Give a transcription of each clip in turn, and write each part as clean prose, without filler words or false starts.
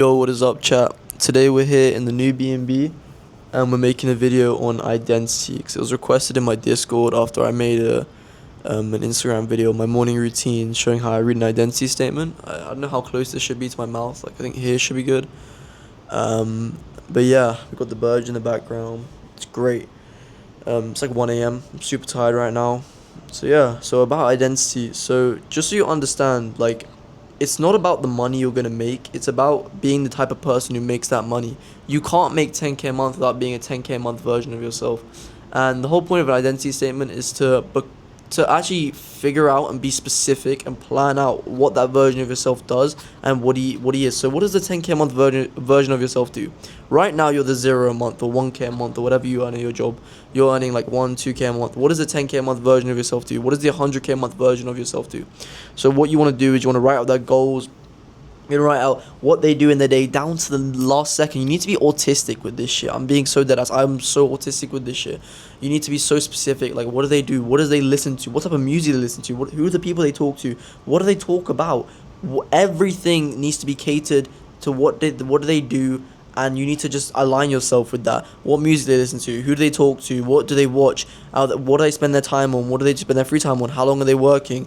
Yo, what is up, chat? Today we're here in the new B&B and we're making a video on identity because it was requested in my Discord after I made an Instagram video, my morning routine, showing how I read an identity statement. I don't know how close this should be to my mouth. Like, I think here should be good. But yeah, we've got the birds in the background. It's great. It's like 1 a.m. I'm super tired right now. So yeah, so about identity. So just so you understand, like, it's not about the money you're gonna make. It's about being the type of person who makes that money. You can't make 10k a month without being a 10k a month version of yourself. And the whole point of an identity statement is to actually figure out and be specific and plan out what that version of yourself does and what he is. So what does the 10k a month version of yourself do? Right now you're the 0 a month or 1k a month or whatever you earn in your job. You're earning like 2k a month. What does the 10k a month version of yourself do? What does the 100k a month version of yourself do? So what you want to do is you want to write out their goals. You know, write out what they do in the day down to the last second. You need to be autistic with this shit. I'm being so deadass. I'm so autistic with this shit. You need to be so specific. Like, what do they do? What do they listen to? What type of music they listen to? Who are the people they talk to? What do they talk about? Everything needs to be catered to what do they do, and you need to just align yourself with that. What music they listen to? Who do they talk to? What do they watch? What do they spend their time on? What do they spend their free time on? How long are they working?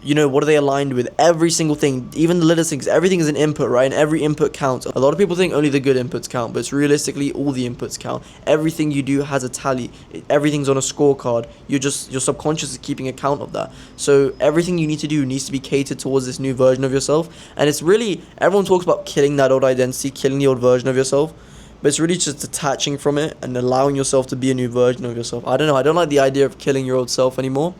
What are they aligned with? Every single thing, even the little things, everything is an input, right? And every input counts. A lot of people think only the good inputs count, but it's realistically all the inputs count. Everything you do has a tally. Everything's on a scorecard. Your subconscious is keeping account of that. So everything you need to do needs to be catered towards this new version of yourself. And it's really, everyone talks about killing that old identity, killing the old version of yourself. But it's really just detaching from it and allowing yourself to be a new version of yourself. I don't know. I don't like the idea of killing your old self anymore.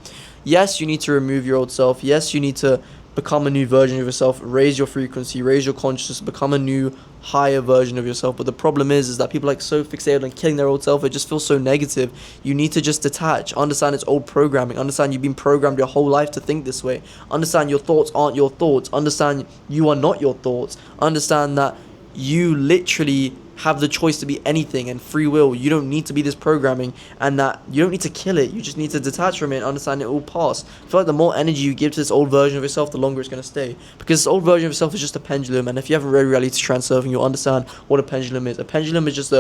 Yes, you need to remove your old self. Yes, you need to become a new version of yourself, raise your frequency, raise your consciousness, become a new, higher version of yourself. But the problem is that people are like so fixated on killing their old self. It just feels so negative. You need to just detach. Understand it's old programming. Understand you've been programmed your whole life to think this way. Understand your thoughts aren't your thoughts. Understand you are not your thoughts. Understand that you literally have the choice to be anything and free will. You don't need to be this programming, and that you don't need to kill it. You just need to detach from it and understand it will pass. I feel like the more energy you give to this old version of yourself, the longer it's going to stay, because this old version of yourself is just a pendulum. And if you haven't read Reality Transurfing, you'll understand what a pendulum is. A pendulum is just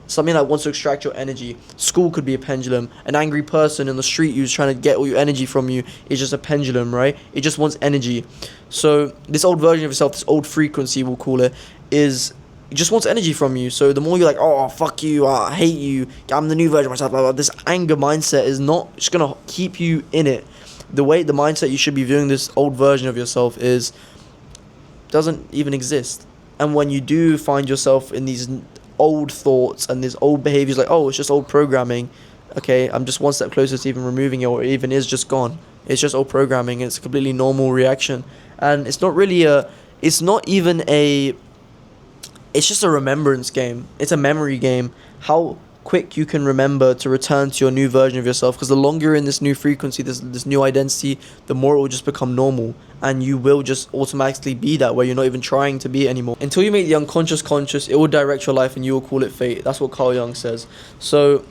something that wants to extract your energy. School could be a pendulum. An angry person in the street who's trying to get all your energy from you is just a pendulum, right? It just wants energy. So this old version of yourself, this old frequency, we'll call it, it just wants energy from you. So the more you're like, oh, fuck you, I hate you, I'm the new version of myself, blah, blah, this anger mindset is not just going to keep you in it. The mindset you should be viewing this old version of yourself doesn't even exist. And when you do find yourself in these old thoughts and these old behaviors, like, oh, it's just old programming, okay, I'm just one step closer to even removing it, or it even is just gone. It's just old programming. It's a completely normal reaction. And it's not really it's just a remembrance game. It's a memory game. How quick you can remember to return to your new version of yourself. Because the longer you're in this new frequency, this new identity, the more it will just become normal. And you will just automatically be that way. You're not even trying to be it anymore. Until you make the unconscious conscious, it will direct your life and you will call it fate. That's what Carl Jung says. So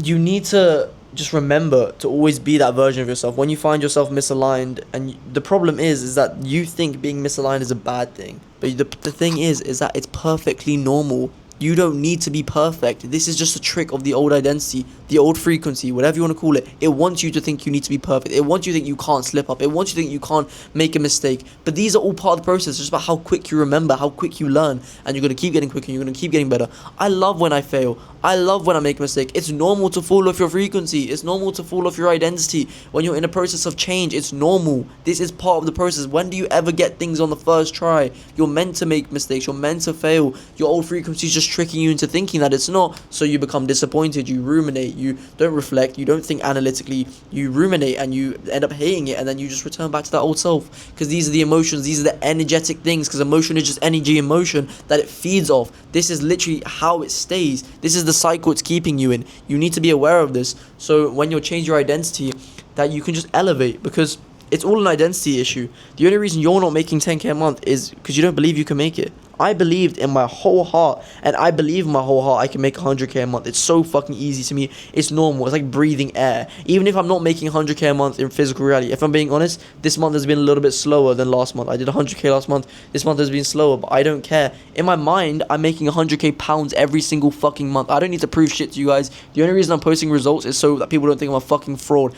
you need to just remember to always be that version of yourself. When you find yourself misaligned, and the problem is that you think being misaligned is a bad thing, but the thing is that it's perfectly normal. You don't need to be perfect. This is just a trick of the old identity, the old frequency, whatever you want to call it. It wants you to think you need to be perfect. It wants you to think you can't slip up. It wants you to think you can't make a mistake. But these are all part of the process. It's just about how quick you remember, how quick you learn, and you're going to keep getting quicker, you're going to keep getting better. I love when I fail. I love when I make a mistake. It's normal to fall off your frequency. It's normal to fall off your identity. When you're in a process of change, it's normal. This is part of the process. When do you ever get things on the first try? You're meant to make mistakes. You're meant to fail. Your old frequency is just tricking you into thinking that it's not. So you become disappointed. You ruminate. You don't reflect. You don't think analytically. You ruminate and you end up hating it. And then you just return back to that old self. Because these are the emotions. These are the energetic things. Because emotion is just energy in motion that it feeds off. This is literally how it stays. This is the cycle it's keeping you in. You need to be aware of this. So when you change your identity, that you can just elevate, because it's all an identity issue. The only reason you're not making 10k a month is because you don't believe you can make it. I believed in my whole heart, and I believe in my whole heart I can make 100k a month. It's so fucking easy to me. It's normal. It's like breathing air. Even if I'm not making 100k a month in physical reality, if I'm being honest, this month has been a little bit slower than last month. I did 100k last month. This month has been slower, but I don't care. In my mind, I'm making 100k pounds every single fucking month. I don't need to prove shit to you guys. The only reason I'm posting results is so that people don't think I'm a fucking fraud.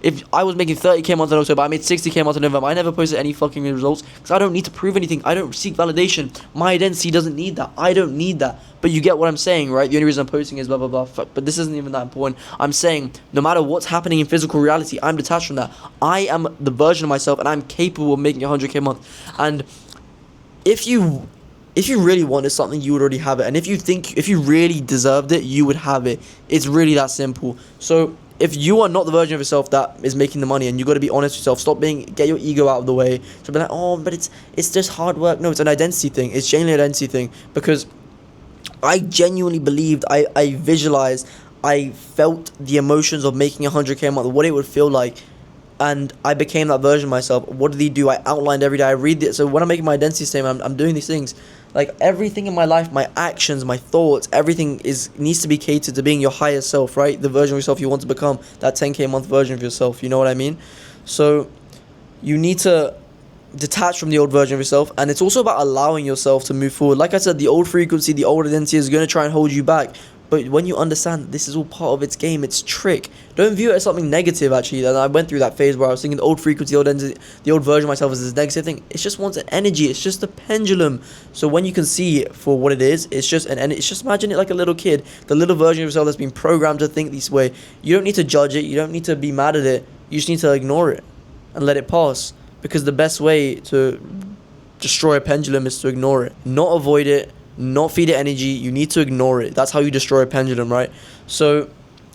If I was making 30k a month in October, I made 60k a month in November, I never posted any fucking results because I don't need to prove anything. I don't seek validation. My identity doesn't need that. I don't need that. But you get what I'm saying, right? The only reason I'm posting is blah blah blah. But this isn't even that important. I'm saying no matter what's happening in physical reality, I'm detached from that. I am the version of myself, and I'm capable of making 100k a month. And if you really wanted something, you would already have it. And if you really deserved it, you would have it. It's really that simple. So if you are not the version of yourself that is making the money, and you got to be honest with yourself, get your ego out of the way. So be like, oh, but it's just hard work. No, it's an identity thing. It's genuinely an identity thing, because I genuinely believed, I visualized, I felt the emotions of making 100k a month, what it would feel like. And I became that version of myself. What did he do? I outlined every day. I read it. So when I'm making my identity statement, I'm doing these things. Like everything in my life, my actions, my thoughts, everything needs to be catered to being your higher self, right? The version of yourself you want to become, that 10k a month version of yourself. You know what I mean? So you need to detach from the old version of yourself, and it's also about allowing yourself to move forward. Like I said, the old frequency, the old identity is going to try and hold you back. But when you understand that this is all part of its game, its trick, don't view it as something negative, actually. And I went through that phase where I was thinking the old frequency, the old version of myself is this negative thing. It's just wants an energy. It's just a pendulum. So when you can see it for what it is, it's just it's just imagine it like a little kid, the little version of yourself that's been programmed to think this way. You don't need to judge it. You don't need to be mad at it. You just need to ignore it and let it pass. Because the best way to destroy a pendulum is to ignore it, not avoid it. Not feed it energy. You need to ignore it. That's how you destroy a pendulum, right? So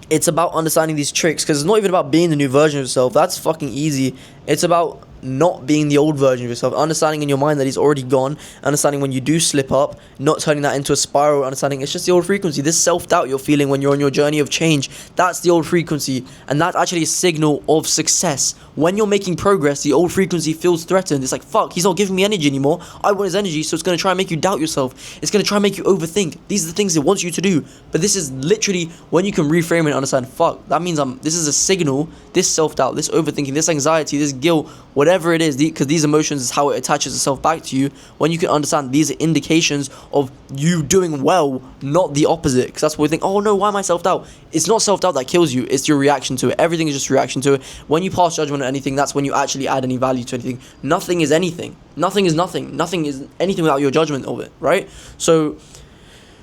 it's about understanding these tricks, because it's not even about being the new version of yourself. That's fucking easy. It's about not being the old version of yourself, understanding in your mind that he's already gone, understanding when you do slip up, not turning that into a spiral, understanding it's just the old frequency. This self-doubt you're feeling when you're on your journey of change, that's the old frequency, and that's actually a signal of success. When you're making progress, the old frequency feels threatened. It's like, fuck, he's not giving me energy anymore. I want his energy, so it's going to try and make you doubt yourself. It's going to try and make you overthink. These are the things it wants you to do. But this is literally when you can reframe it and understand, fuck, that means this is a signal, this self-doubt, this overthinking, this anxiety, this guilt, whatever it is, because these emotions is how it attaches itself back to you. When you can understand these are indications of you doing well, not the opposite. Because that's what we think, oh no, why am I self-doubt? It's not self-doubt that kills you, it's your reaction to it. Everything is just reaction to it. When you pass judgment on anything, that's when you actually add any value to anything. Nothing is anything. Nothing is nothing. Nothing is anything without your judgment of it, right? So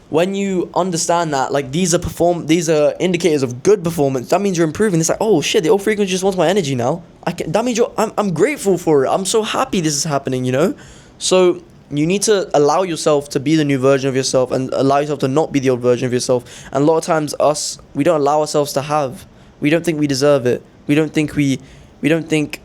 when you understand that, like, these are indicators of good performance, that means you're improving. It's like, oh shit, the old frequency just wants my energy now. That means I'm grateful for it. I'm so happy this is happening, you know? So you need to allow yourself to be the new version of yourself, and allow yourself to not be the old version of yourself. And a lot of times we don't allow ourselves to have. We don't think we deserve it. We don't think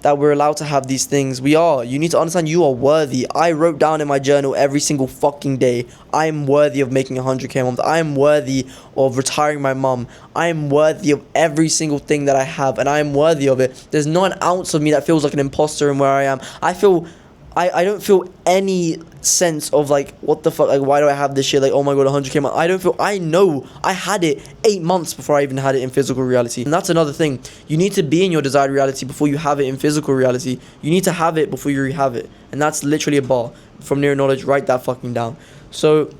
that we're allowed to have these things. We are. You need to understand you are worthy. I wrote down in my journal every single fucking day, I am worthy of making 100k a month. I am worthy of retiring my mum. I am worthy of every single thing that I have, and I am worthy of it. There's not an ounce of me that feels like an imposter in where I am. I don't feel any sense of like, what the fuck, like, why do I have this shit, like, oh my god, 100k a month. I know I had it 8 months before I even had it in physical reality. And that's another thing. You need to be in your desired reality before you have it in physical reality. You need to have it before you have it. And that's literally a bar from Near Knowledge. Write that fucking down. So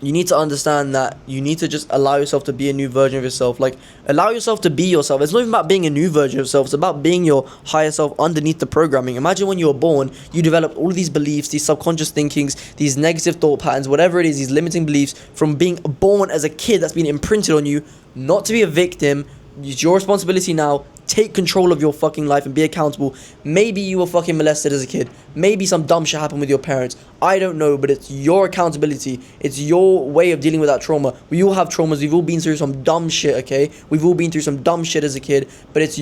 you need to understand that you need to just allow yourself to be a new version of yourself. Like, allow yourself to be yourself. It's not even about being a new version of yourself. It's about being your higher self underneath the programming. Imagine when you were born, you developed all of these beliefs, these subconscious thinkings, these negative thought patterns, whatever it is, these limiting beliefs from being born as a kid that's been imprinted on you, not to be a victim. It's your responsibility now. Take control of your fucking life and be accountable. Maybe you were fucking molested as a kid. Maybe some dumb shit happened with your parents. I don't know, but it's your accountability. It's your way of dealing with that trauma. We all have traumas. We've all been through some dumb shit, okay? We've all been through some dumb shit as a kid, but it's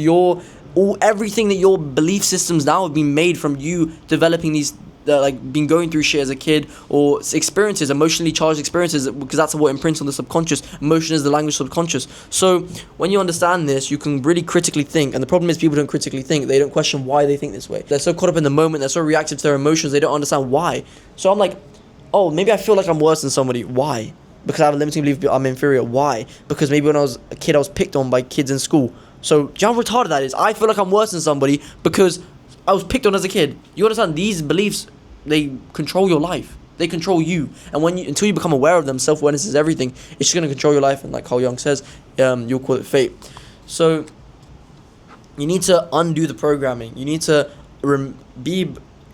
everything that your belief systems now have been made from you developing these like been going through shit as a kid, or experiences, emotionally charged experiences, because that's what imprints on the subconscious. Emotion is the language of the subconscious. So when you understand this, you can really critically think. And the problem is, people don't critically think. They don't question why they think this way. They're so caught up in the moment, they're so reactive to their emotions, they don't understand why. So I'm like, oh, maybe I feel like I'm worse than somebody. Why? Because I have a limiting belief I'm inferior. Why? Because maybe when I was a kid I was picked on by kids in school. So do you know how retarded that is? I feel like I'm worse than somebody because I was picked on as a kid. You understand? These beliefs, they control your life. They control you. And until you become aware of them, self-awareness is everything. It's just going to control your life. And like Carl Jung says, you'll call it fate. So you need to undo the programming. You need to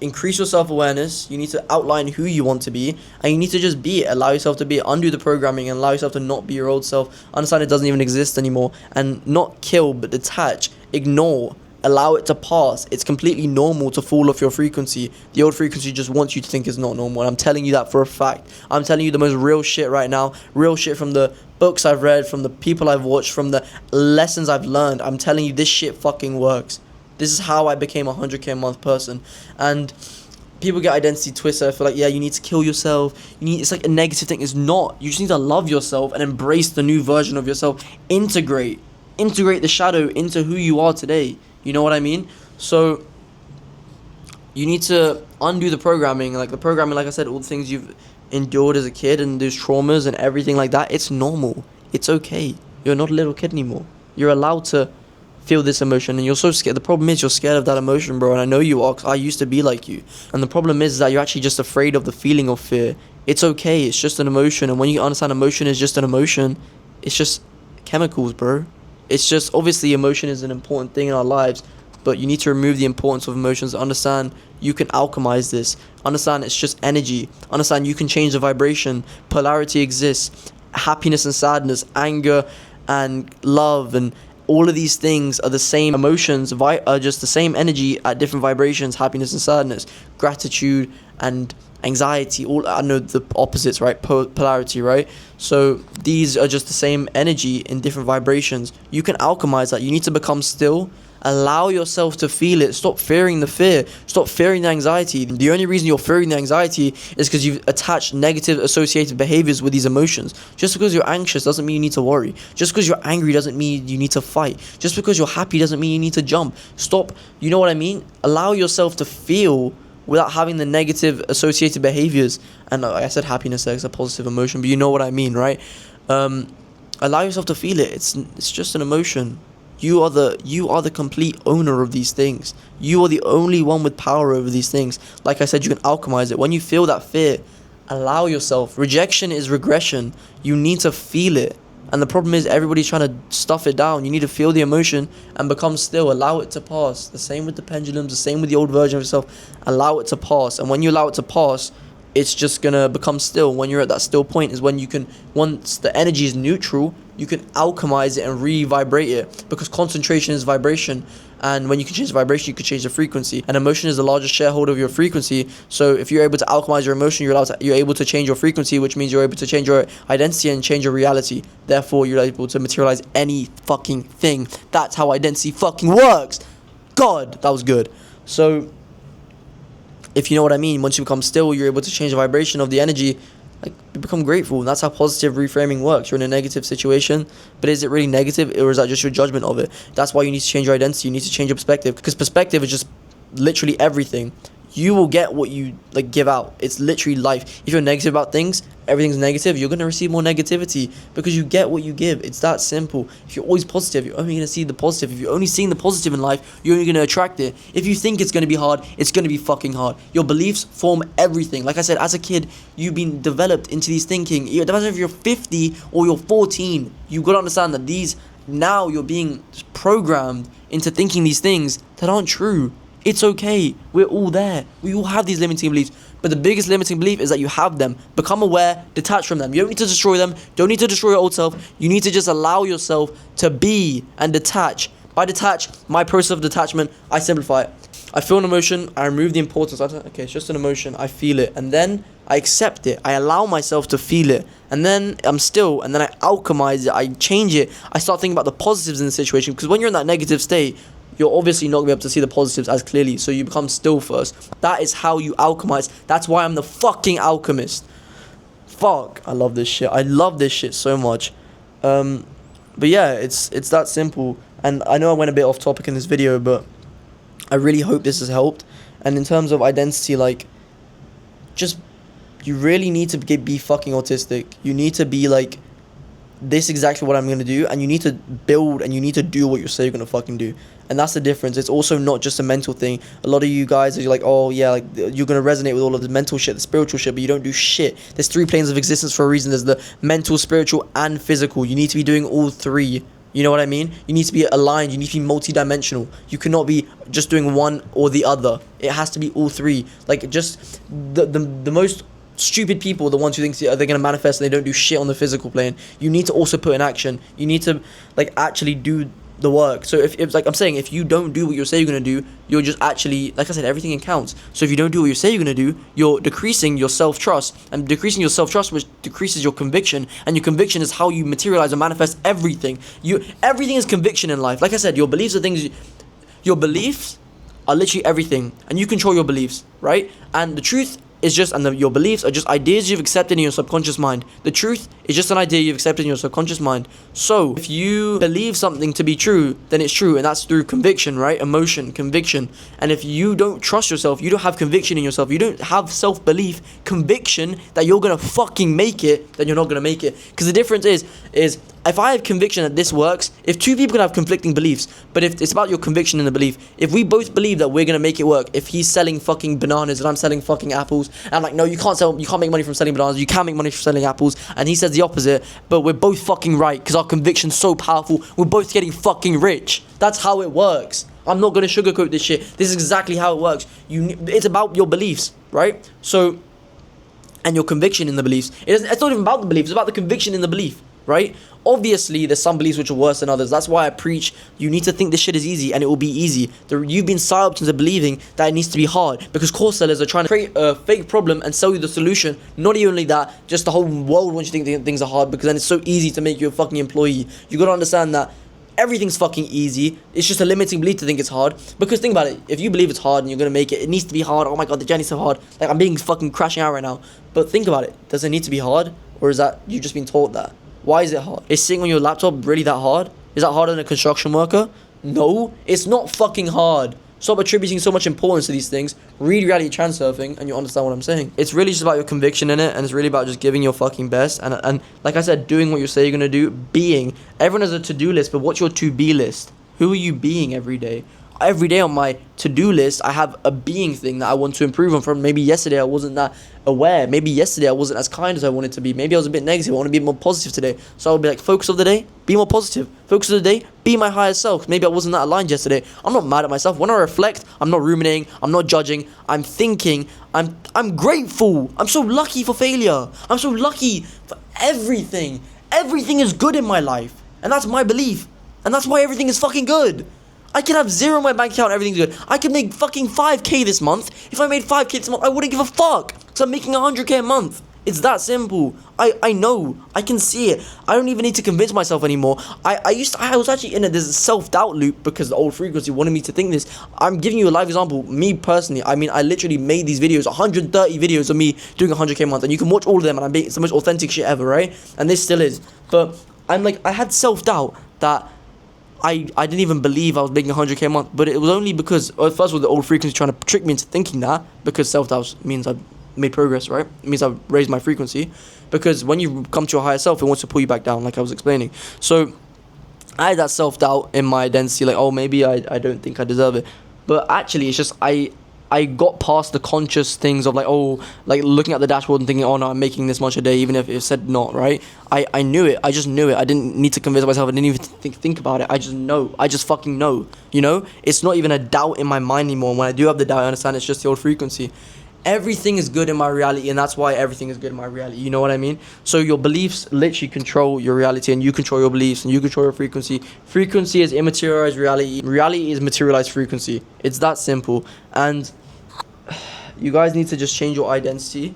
increase your self-awareness. You need to outline who you want to be, and you need to just be it. Allow yourself to be it. Undo the programming and allow yourself to not be your old self. Understand it doesn't even exist anymore, and not kill but detach, ignore, allow it to pass. It's completely normal to fall off your frequency. The old frequency just wants you to think it's not normal, and I'm telling you that for a fact. I'm telling you the most real shit right now. Real shit from the books I've read, from the people I've watched, from the lessons I've learned. I'm telling you, this shit fucking works. This is how I became a 100k a month person. And people get identity twisted. I feel like, yeah, you need to kill yourself. It's like a negative thing. It's not. You just need to love yourself and embrace the new version of yourself. Integrate the shadow into who you are today. You know what I mean? So you need to undo the programming. Like the programming, like I said, all the things you've endured as a kid and those traumas and everything like that. It's normal. It's okay. You're not a little kid anymore. You're allowed to feel this emotion, and you're so scared. The problem is you're scared of that emotion, bro, and I know you are, 'cause I used to be like you. And the problem is that you're actually just afraid of the feeling of fear. It's okay. It's just an emotion, and when you understand emotion is just an emotion, it's just chemicals, bro. It's just, obviously emotion is an important thing in our lives, but you need to remove the importance of emotions. Understand you can alchemize this. Understand it's just energy. Understand you can change the vibration. Polarity exists. Happiness and sadness, anger and love, and all of these things are the same emotions, are just the same energy at different vibrations. Happiness and sadness, gratitude and anxiety, all, I know the opposites, right? Polarity, right? So these are just the same energy in different vibrations. You can alchemize that. You need to become still. Allow yourself to feel it. Stop fearing the fear. Stop fearing the anxiety. The only reason you're fearing the anxiety is because you've attached negative associated behaviors with these emotions. Just because you're anxious doesn't mean you need to worry. Just because you're angry doesn't mean you need to fight. Just because you're happy doesn't mean you need to jump. Stop. You know what I mean? Allow yourself to feel without having the negative associated behaviors. And like I said, happiness is a positive emotion, but you know what I mean, right? Allow yourself to feel it. It's just an emotion. You are the complete owner of these things. You are the only one with power over these things. Like I said, you can alchemize it. When you feel that fear, allow yourself. Rejection is regression. You need to feel it. And the problem is everybody's trying to stuff it down. You need to feel the emotion and become still. Allow it to pass. The same with the pendulums, the same with the old version of yourself. Allow it to pass. And when you allow it to pass, it's just going to become still. When you're at that still point is when you can, once the energy is neutral, you can alchemize it and re-vibrate it, because concentration is vibration, and when you can change the vibration, you can change the frequency, and emotion is the largest shareholder of your frequency. So if you're able to alchemize your emotion, you're able to change your frequency, which means you're able to change your identity and change your reality. Therefore, you're able to materialize any fucking thing. That's how identity fucking works. God, that was good. So if you know what I mean, once you become still, you're able to change the vibration of the energy. Like, you become grateful, and that's how positive reframing works. You're in a negative situation, but is it really negative, or is that just your judgment of it? That's why you need to change your identity. You need to change your perspective, because perspective is just literally everything. You will get what you like give out. It's literally life. If you're negative about things, everything's negative, you're going to receive more negativity, because you get what you give. It's that simple. If you're always positive, you're only going to see the positive. If you're only seeing the positive in life, you're only going to attract it. If you think it's going to be hard, it's going to be fucking hard. Your beliefs form everything. Like I said, as a kid, you've been developed into these thinking. It doesn't matter if you're 50 or you're 14. You've got to understand that now you're being programmed into thinking these things that aren't true. It's okay. We're all there. We all have these limiting beliefs. But the biggest limiting belief is that you have them. Become aware, detach from them. You don't need to destroy them. Don't need to destroy your old self. You need to just allow yourself to be and detach. By detach, my process of detachment, I simplify it. I feel an emotion. I remove the importance. Okay, it's just an emotion. I feel it. And then I accept it. I allow myself to feel it. And then I'm still. And then I alchemize it. I change it. I start thinking about the positives in the situation. Because when you're in that negative state, you're obviously not gonna be able to see the positives as clearly, so you become still first. That is how you alchemize. That's why I'm the fucking alchemist. Fuck, I love this shit. I love this shit so much. But yeah, it's that simple. And I know I went a bit off topic in this video, but I really hope this has helped. And in terms of identity, like, just, you really need to be fucking autistic. You need to be like, this is exactly what I'm going to do, and you need to build and you need to do what you say you're going to fucking do. And that's the difference. It's also not just a mental thing. A lot of you guys are like, oh yeah, like, you're going to resonate with all of the mental shit, the spiritual shit, but you don't do shit. There's 3 planes of existence for a reason. There's the mental, spiritual, and physical. You need to be doing all 3. You know what I mean? You need to be aligned. You need to be multi-dimensional. You cannot be just doing one or the other. It has to be all 3. Like, just the most stupid people are the ones who think they're going to manifest and they don't do shit on the physical plane. You need to also put in action. You need to, like, actually do the work. So if like I'm saying, if you don't do what you say you're going to do, you're just actually, like I said, everything counts. So if you don't do what you say you're going to do, you're decreasing your self-trust, and decreasing your self-trust, which decreases your conviction, and your conviction is how you materialize and manifest everything. Everything is conviction in life. Like I said, your beliefs are things, your beliefs are literally everything, and you control your beliefs, right? And the truth is just, your beliefs are just ideas you've accepted in your subconscious mind. The truth is just an idea you've accepted in your subconscious mind. So if you believe something to be true, then it's true, and that's through conviction, right? Emotion, conviction. And if you don't trust yourself, you don't have conviction in yourself, you don't have self-belief, conviction that you're gonna fucking make it, then you're not gonna make it. Because the difference is if I have conviction that this works, if 2 people can have conflicting beliefs, but if it's about your conviction and the belief, if we both believe that we're gonna make it work, if he's selling fucking bananas and I'm selling fucking apples, and I'm like, no, you can't make money from selling bananas, you can make money from selling apples, and he says the opposite, but we're both fucking right, because our conviction's so powerful, we're both getting fucking rich. That's how it works. I'm not gonna sugarcoat this shit. This is exactly how it works. It's about your beliefs, right? So, and your conviction in the beliefs. It's not even about the belief, it's about the conviction in the belief, right? Obviously, there's some beliefs which are worse than others. That's why I preach, you need to think this shit is easy, and it will be easy. You've been psyoped into believing that it needs to be hard, because course sellers are trying to create a fake problem and sell you the solution. Not even only that, just the whole world wants you to think things are hard, because then it's so easy to make you a fucking employee. You gotta understand that everything's fucking easy. It's just a limiting belief to think it's hard. Because think about it, if you believe it's hard and you're gonna make it, it needs to be hard. Oh my god, the journey's so hard. Like, I'm being fucking crashing out right now. But think about it, does it need to be hard? Or is that you just been taught that? Why is it hard? Is sitting on your laptop really that hard? Is that harder than a construction worker? No, it's not fucking hard. Stop attributing so much importance to these things. Read reality transurfing and you understand what I'm saying. It's really just about your conviction in it, and it's really about just giving your fucking best, and like I said, doing what you say you're gonna do. Being. Everyone has a to-do list, but what's your to-be list? Who are you being every day? Every day on my to-do list, I have a being thing that I want to improve on. From maybe yesterday I wasn't that aware. Maybe yesterday I wasn't as kind as I wanted to be. Maybe I was a bit negative. I want to be more positive today. So I'll be like, focus of the day, be more positive. Focus of the day, be my higher self. Maybe I wasn't that aligned yesterday. I'm not mad at myself. When I reflect, I'm not ruminating. I'm not judging. I'm thinking. I'm grateful. I'm so lucky for failure. I'm so lucky for everything. Everything is good in my life. And that's my belief. And that's why everything is fucking good. I can have 0 in my bank account, everything's good. I can make fucking 5k this month. If I made 5k this month, I wouldn't give a fuck. Because I'm making 100k a month. It's that simple. I know. I can see it. I don't even need to convince myself anymore. I was actually in this self-doubt loop because the old frequency wanted me to think this. I'm giving you a live example. Me personally, I mean, I literally made these videos, 130 videos of me doing 100k a month. And you can watch all of them, and it's the most authentic shit ever, right? And this still is. But I'm like, I had self-doubt that I didn't even believe I was making 100k a month, but it was only because, first of all, the old frequency trying to trick me into thinking that, because self-doubt means I've made progress, right? It means I've raised my frequency, because when you come to your higher self, it wants to pull you back down, like I was explaining. So I had that self-doubt in my identity, like, oh, maybe I don't think I deserve it. But actually, it's just, I got past the conscious things of like, oh, like looking at the dashboard and thinking, oh no, I'm making this much a day, even if it said not, right? I knew it. I just knew it. I didn't need to convince myself. I didn't even think about it. I just know. I just fucking know, you know? It's not even a doubt in my mind anymore. And when I do have the doubt, I understand it's just the old frequency. Everything is good in my reality, and that's why everything is good in my reality. You know what I mean? So your beliefs literally control your reality, and you control your beliefs, and you control your frequency. Frequency is immaterialized reality. Reality is materialized frequency. It's that simple. And you guys need to just change your identity,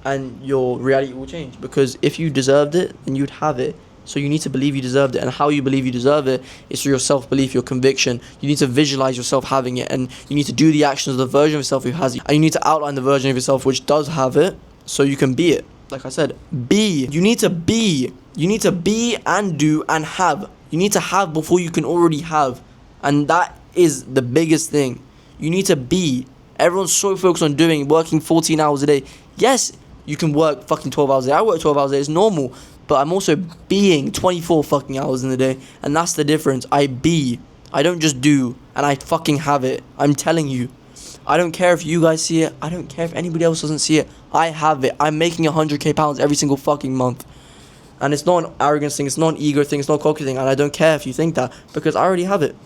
and your reality will change. Because if you deserved it, then you'd have it. So you need to believe you deserved it. And how you believe you deserve it is through your self-belief, your conviction. You need to visualize yourself having it, and you need to do the actions of the version of yourself who has it. And you need to outline the version of yourself which does have it, so you can be it. Like I said, be. You need to be. You need to be and do and have. You need to have before you can already have. And that is the biggest thing. You need to be. Everyone's so focused on working 14 hours a day. Yes, you can work fucking 12 hours a day. I work 12 hours a day. It's normal. But I'm also being 24 fucking hours in the day. And that's the difference. I be. I don't just do. And I fucking have it. I'm telling you. I don't care if you guys see it. I don't care if anybody else doesn't see it. I have it. I'm making 100k pounds every single fucking month. And it's not an arrogance thing. It's not an ego thing. It's not a cocky thing. And I don't care if you think that. Because I already have it.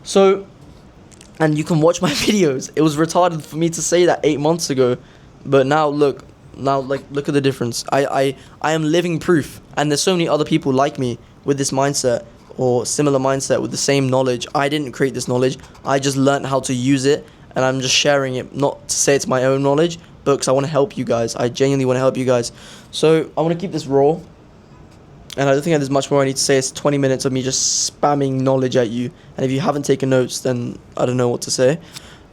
So, and you can watch my videos. It was retarded for me to say that 8 months ago. But now look. Now, like, look at the difference. I am living proof. And there's so many other people like me with this mindset or similar mindset with the same knowledge. I didn't create this knowledge. I just learned how to use it. And I'm just sharing it, not to say it's my own knowledge, but because I want to help you guys. I genuinely want to help you guys. So I want to keep this raw. And I don't think there's much more I need to say. It's 20 minutes of me just spamming knowledge at you. And if you haven't taken notes, then I don't know what to say.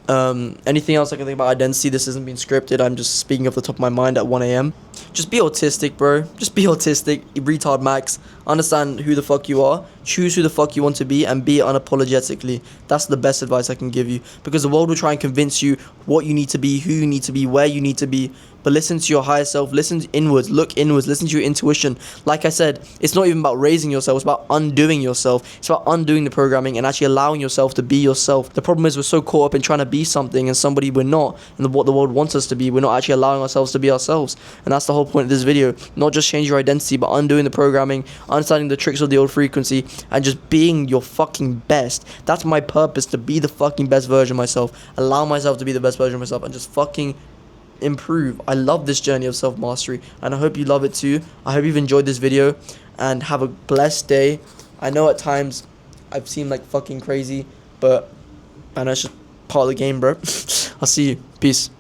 Anything else I can think about identity? This isn't being scripted. I'm just speaking off the top of my mind at 1 a.m. Just be autistic, bro. Just be autistic. Retard max. Understand who the fuck you are. Choose who the fuck you want to be and be it unapologetically. That's the best advice I can give you. Because the world will try and convince you what you need to be, who you need to be, where you need to be. But listen to your higher self. Listen inwards. Look inwards. Listen to your intuition. Like I said, it's not even about raising yourself. It's about undoing yourself. It's about undoing the programming and actually allowing yourself to be yourself. The problem is we're so caught up in trying to be something and somebody we're not. And what the world wants us to be. We're not actually allowing ourselves to be ourselves. And that's the whole point of this video. Not just change your identity, but undoing the programming, understanding the tricks of the old frequency, and just being your fucking best. That's my purpose, to be the fucking best version of myself. Allow myself to be the best version of myself and just fucking improve. I love this journey of self-mastery, and I hope you love it too. I hope you've enjoyed this video, and have a blessed day. I know at times I've seemed like fucking crazy, but I know it's just part of the game, bro. I'll see you. Peace.